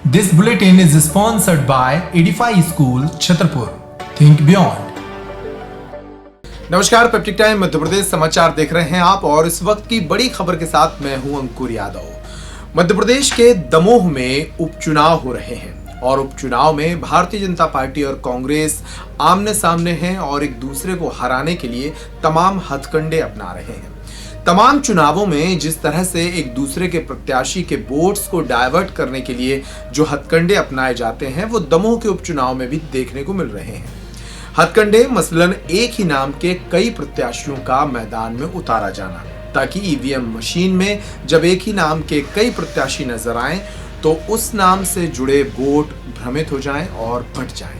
This bulletin is sponsored by Edify School, Chhatarpur. Think beyond. नमस्कार, peptic time Madhya Pradesh समाचार देख रहे हैं आप और इस वक्त की बड़ी खबर के साथ मैं हूं अंकुर यादव। मध्य प्रदेश के दमोह में उपचुनाव हो रहे हैं और उपचुनाव में भारतीय जनता पार्टी और कांग्रेस आमने सामने हैं और एक दूसरे को हराने के लिए तमाम हथकंडे अपना रहे हैं। तमाम चुनावों में जिस तरह से एक दूसरे के प्रत्याशी के वोट्स को डाइवर्ट करने के लिए जो हथकंडे अपनाए जाते हैं वो दमोह के उपचुनाव में भी देखने को मिल रहे हैं। हथकंडे मसलन एक ही नाम के कई प्रत्याशियों का मैदान में उतारा जाना ताकि ईवीएम मशीन में जब एक ही नाम के कई प्रत्याशी नजर आएं तो उस नाम से जुड़े वोट भ्रमित हो जाएं और बट जाएं।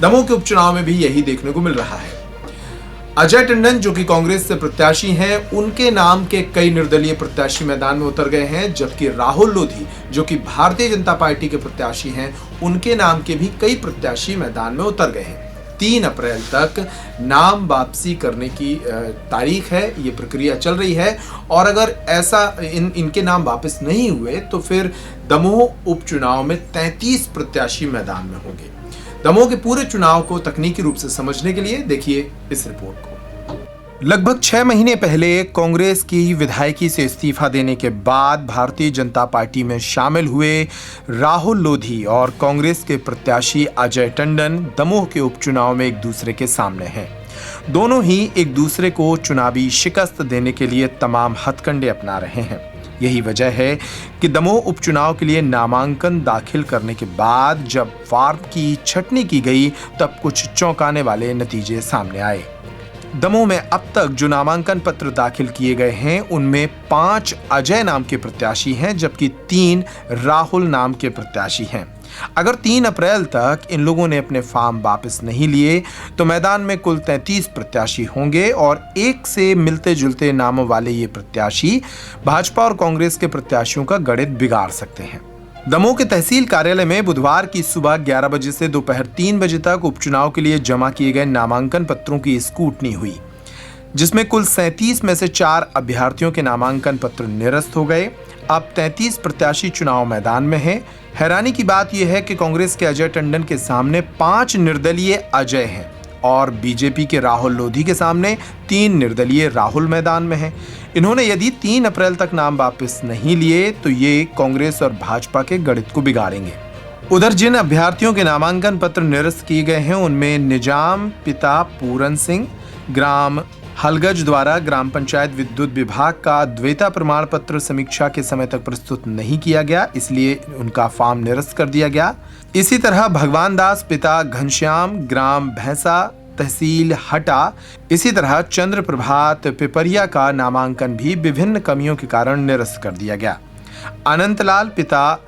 दमोह के उपचुनाव में भी यही देखने को मिल रहा है। अजय टंडन जो कि कांग्रेस से प्रत्याशी हैं, उनके नाम के कई निर्दलीय प्रत्याशी मैदान में उतर गए हैं, जबकि राहुल लोधी जो कि भारतीय जनता पार्टी के प्रत्याशी हैं, उनके नाम के भी कई प्रत्याशी मैदान में उतर गए हैं। 3 अप्रैल तक नाम वापसी करने की तारीख है, ये प्रक्रिया चल रही है और अगर ऐसा इनके नाम वापस नहीं हुए तो फिर दमोह उपचुनाव में 33 प्रत्याशी मैदान में होंगे। दमोह के पूरे चुनाव को तकनीकी रूप से समझने के लिए देखिए इस रिपोर्ट को। लगभग 6 महीने पहले कांग्रेस की विधायकी से इस्तीफा देने के बाद भारतीय जनता पार्टी में शामिल हुए राहुल लोधी और कांग्रेस के प्रत्याशी अजय टंडन दमोह के उपचुनाव में एक दूसरे के सामने हैं। दोनों ही एक दूसरे को चुनावी शिकस्त देने के लिए तमाम हथकंडे अपना रहे हैं। यही वजह है कि दमोह उपचुनाव के लिए नामांकन दाखिल करने के बाद जब फॉर्म की छटनी की गई तब कुछ चौंकाने वाले नतीजे सामने आए। दमोह में अब तक जो नामांकन पत्र दाखिल किए गए हैं उनमें 5 अजय नाम के प्रत्याशी हैं, जबकि 3 राहुल नाम के प्रत्याशी हैं। अगर 3 अप्रैल तक इन लोगों ने अपने फॉर्म वापस नहीं लिए तो मैदान में कुल 33 प्रत्याशी होंगे और एक से मिलते जुलते नामों वाले ये प्रत्याशी भाजपा और कांग्रेस के प्रत्याशियों का गणित बिगाड़ सकते हैं। दमोह के तहसील कार्यालय में बुधवार की सुबह 11 बजे से दोपहर 3 बजे तक उपचुनाव के लिए जमा किए गए नामांकन पत्रों की स्क्रूटनी हुई, जिसमें कुल 37 में से 4 अभ्यर्थियों के नामांकन पत्र निरस्त हो गए। अब 33 प्रत्याशी चुनाव मैदान में हैं। हैरानी की बात यह है कि कांग्रेस के अजय टंडन के सामने 5 निर्दलीय अजय हैं और बीजेपी के राहुल लोधी के सामने 3 निर्दलीय राहुल मैदान में हैं। इन्होंने यदि 3 अप्रैल तक नाम वापस नहीं लिए तो ये कांग्रेस और भाजपा के गणित को बिगाड़ेंगे। उधर जिन अभ्यर्थियों के नामांकन पत्र निरस्त किए गए हैं उनमें निजाम पिता पूरन सिंह, ग्राम हलगज द्वारा ग्राम पंचायत विद्युत विभाग का द्वैता प्रमाण पत्र समीक्षा के समय तक प्रस्तुत नहीं किया गया, इसलिए उनका फॉर्म निरस्त कर दिया गया। इसी तरह भगवान दास पिता घनश्याम, ग्राम भैंसा, तहसील हटा, इसी तरह चंद्र प्रभात पिपरिया का नामांकन भी विभिन्न कमियों के कारण निरस्त कर दिया गया। अनंतलाल पिता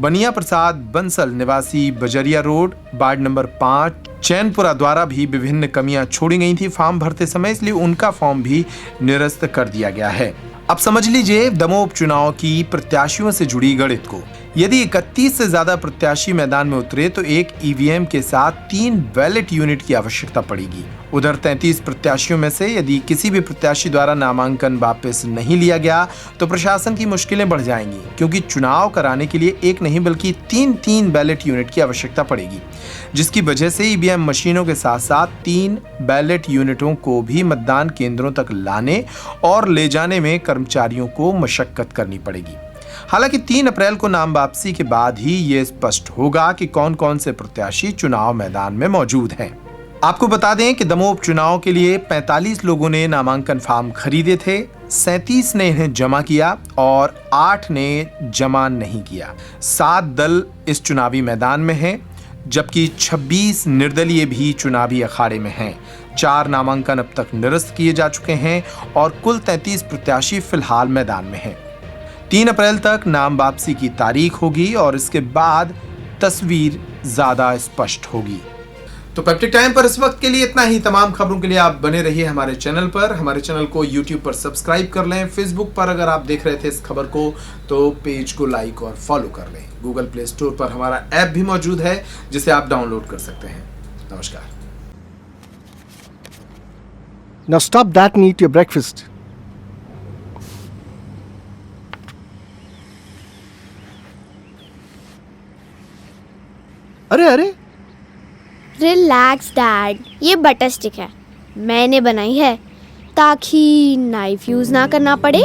बनिया प्रसाद बंसल निवासी बजरिया रोड, वार्ड नंबर 5 चैनपुरा द्वारा भी विभिन्न कमियां छोड़ी गई थी फॉर्म भरते समय, इसलिए उनका फॉर्म भी निरस्त कर दिया गया है। अब समझ लीजिए दमोह उपचुनाव की प्रत्याशियों से जुड़ी गणित को। यदि 31 से ज्यादा प्रत्याशी मैदान में उतरे तो एक ईवीएम के साथ 3 बैलेट यूनिट की आवश्यकता पड़ेगी। उधर 33 प्रत्याशियों में से यदि किसी भी प्रत्याशी द्वारा नामांकन वापस नहीं लिया गया तो प्रशासन की मुश्किलें बढ़ जाएंगी, क्योंकि चुनाव कराने के लिए एक नहीं बल्कि 3 बैलेट यूनिट की आवश्यकता पड़ेगी, जिसकी वजह से ईवीएम मशीनों के साथ साथ 3 बैलेट यूनिटों को भी मतदान केंद्रों तक लाने और ले जाने में कर्मचारियों को मशक्कत करनी पड़ेगी। हालांकि 3 अप्रैल को नाम वापसी के बाद ही ये स्पष्ट होगा कि कौन कौन से प्रत्याशी चुनाव मैदान में मौजूद हैं। आपको बता दें कि दमोह उपचुनाव के लिए 45 लोगों ने नामांकन फॉर्म खरीदे थे, 37 ने इन्हें जमा किया और 8 ने जमा नहीं किया। 7 दल इस चुनावी मैदान में हैं, जबकि 26 निर्दलीय भी चुनावी अखाड़े में हैं। 4 नामांकन अब तक निरस्त किए जा चुके हैं और कुल 33 प्रत्याशी फिलहाल मैदान में हैं। 3 अप्रैल तक नाम वापसी की तारीख होगी और इसके बाद तस्वीर ज्यादा स्पष्ट होगी। तो पेप्टिक टाइम पर इस वक्त के लिए इतना ही। तमाम खबरों के लिए आप बने रहिए हमारे चैनल पर। हमारे चैनल को YouTube पर सब्सक्राइब कर लें। फेसबुक पर अगर आप देख रहे थे इस खबर को तो पेज को लाइक और फॉलो कर लें। गूगल प्ले स्टोर पर हमारा ऐप भी मौजूद है जिसे आप डाउनलोड कर सकते हैं। नमस्कार। Now stop that and eat your breakfast. अरे अरे, रिलैक्स डैड, ये बटर स्टिक है, मैंने बनाई है ताकि नाइफ यूज ना करना पड़े।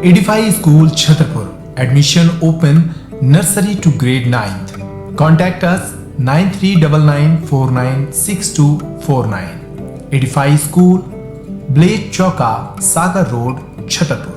Edify school Chhatarpur, admission open nursery to grade 9th. Contact us 9399496249. Edify School, Blade Chowka, Sagar Road, Chhatarpur.